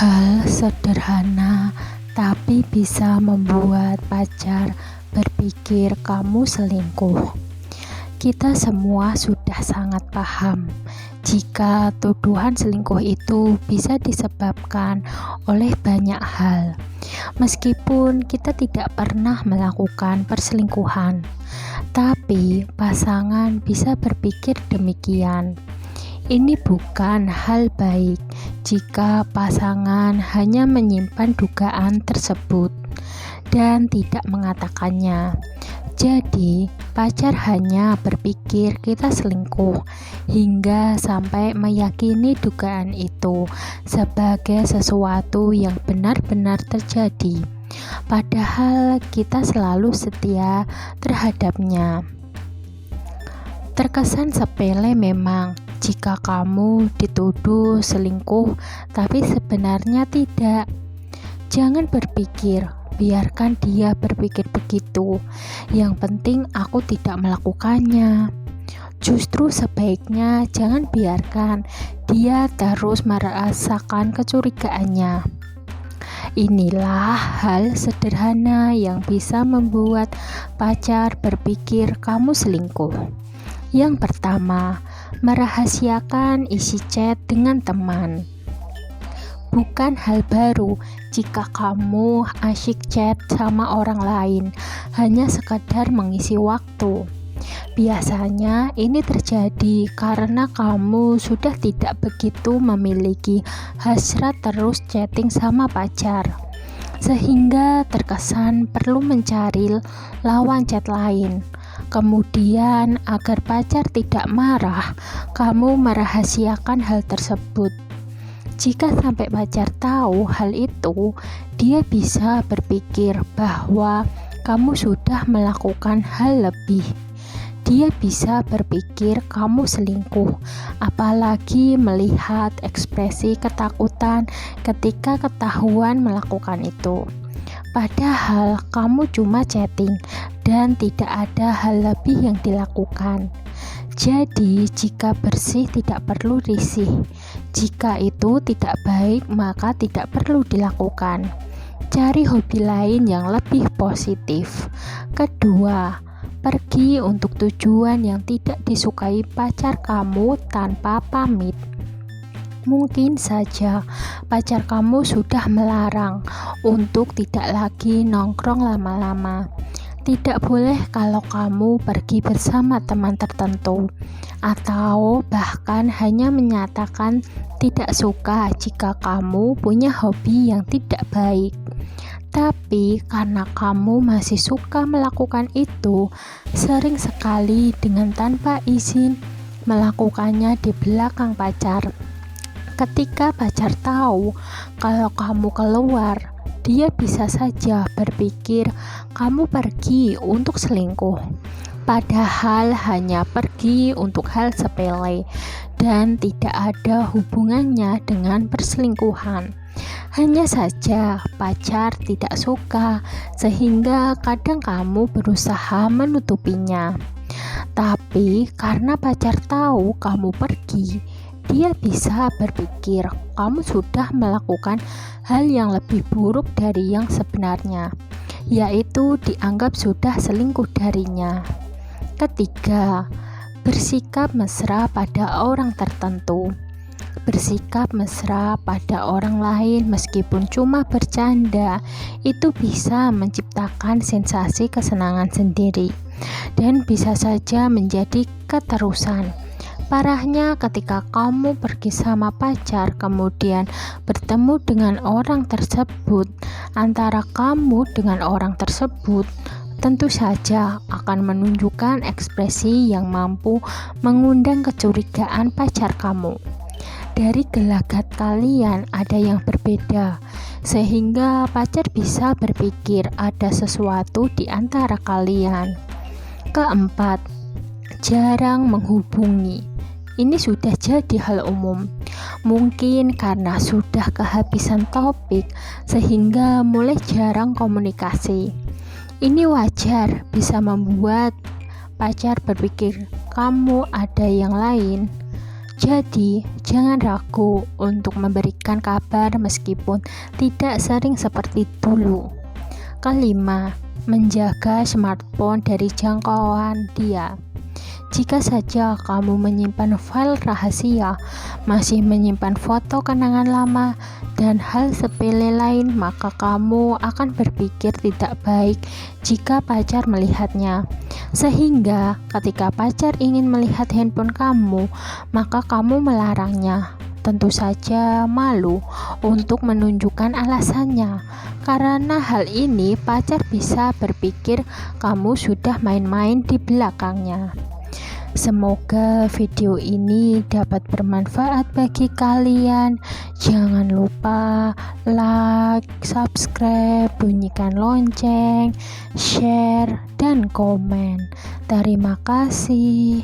Hal sederhana tapi bisa membuat pacar berpikir kamu selingkuh. Kita semua sudah sangat paham jika tuduhan selingkuh itu bisa disebabkan oleh banyak hal. Meskipun kita tidak pernah melakukan perselingkuhan, tapi pasangan bisa berpikir demikian. Ini bukan hal baik jika pasangan hanya menyimpan dugaan tersebut dan tidak mengatakannya. Jadi, pacar hanya berpikir kita selingkuh hingga sampai meyakini dugaan itu sebagai sesuatu yang benar-benar terjadi. Padahal kita selalu setia terhadapnya. Terkesan sepele memang jika kamu dituduh selingkuh, tapi sebenarnya tidak. Jangan berpikir, biarkan dia berpikir begitu. Yang penting aku tidak melakukannya. Justru sebaiknya jangan biarkan dia terus merasakan kecurigaannya. Inilah hal sederhana yang bisa membuat pacar berpikir kamu selingkuh. Yang pertama, merahasiakan isi chat dengan teman. Bukan hal baru jika kamu asyik chat sama orang lain, hanya sekadar mengisi waktu. Biasanya ini terjadi karena kamu sudah tidak begitu memiliki hasrat terus chatting sama pacar, sehingga terkesan perlu mencari lawan chat lain. Kemudian, agar pacar tidak marah, kamu merahasiakan hal tersebut. Jika sampai pacar tahu hal itu, dia bisa berpikir bahwa kamu sudah melakukan hal lebih. Dia bisa berpikir kamu selingkuh, apalagi melihat ekspresi ketakutan ketika ketahuan melakukan itu. Padahal kamu cuma chatting dan tidak ada hal lebih yang dilakukan. Jadi jika bersih tidak perlu risih. Jika itu tidak baik maka tidak perlu dilakukan. Cari hobi lain yang lebih positif. Kedua, pergi untuk tujuan yang tidak disukai pacar kamu tanpa pamit. Mungkin saja pacar kamu sudah melarang untuk tidak lagi nongkrong lama-lama. Tidak boleh kalau kamu pergi bersama teman tertentu, atau bahkan hanya menyatakan tidak suka jika kamu punya hobi yang tidak baik. Tapi karena kamu masih suka melakukan itu, sering sekali dengan tanpa izin melakukannya di belakang pacar. Ketika pacar tahu kalau kamu keluar, dia bisa saja berpikir kamu pergi untuk selingkuh. Padahal hanya pergi untuk hal sepele dan tidak ada hubungannya dengan perselingkuhan. Hanya saja pacar tidak suka sehingga kadang kamu berusaha menutupinya. Tapi karena pacar tahu kamu pergi, dia bisa berpikir kamu sudah melakukan hal yang lebih buruk dari yang sebenarnya, yaitu dianggap sudah selingkuh darinya. Ketiga, bersikap mesra pada orang tertentu. Bersikap mesra pada orang lain meskipun cuma bercanda, itu bisa menciptakan sensasi kesenangan sendiri dan bisa saja menjadi keterusan. Parahnya ketika kamu pergi sama pacar kemudian bertemu dengan orang tersebut, antara kamu dengan orang tersebut tentu saja akan menunjukkan ekspresi yang mampu mengundang kecurigaan pacar kamu. Dari gelagat kalian ada yang berbeda, sehingga pacar bisa berpikir ada sesuatu di antara kalian. Keempat, jarang menghubungi. Ini sudah jadi hal umum. Mungkin karena sudah kehabisan topik sehingga mulai jarang komunikasi. Ini wajar, bisa membuat pacar berpikir kamu ada yang lain. Jadi, jangan ragu untuk memberikan kabar meskipun tidak sering seperti dulu. Kelima, menjaga smartphone dari jangkauan dia. Jika saja kamu menyimpan file rahasia, masih menyimpan foto kenangan lama, dan hal sepele lain, maka kamu akan berpikir tidak baik jika pacar melihatnya. Sehingga ketika pacar ingin melihat handphone kamu, maka kamu melarangnya. Tentu saja malu untuk menunjukkan alasannya. Karena hal ini pacar bisa berpikir kamu sudah main-main di belakangnya. Semoga video ini dapat bermanfaat bagi kalian. Jangan lupa like, subscribe, bunyikan lonceng, share, dan komen. Terima kasih.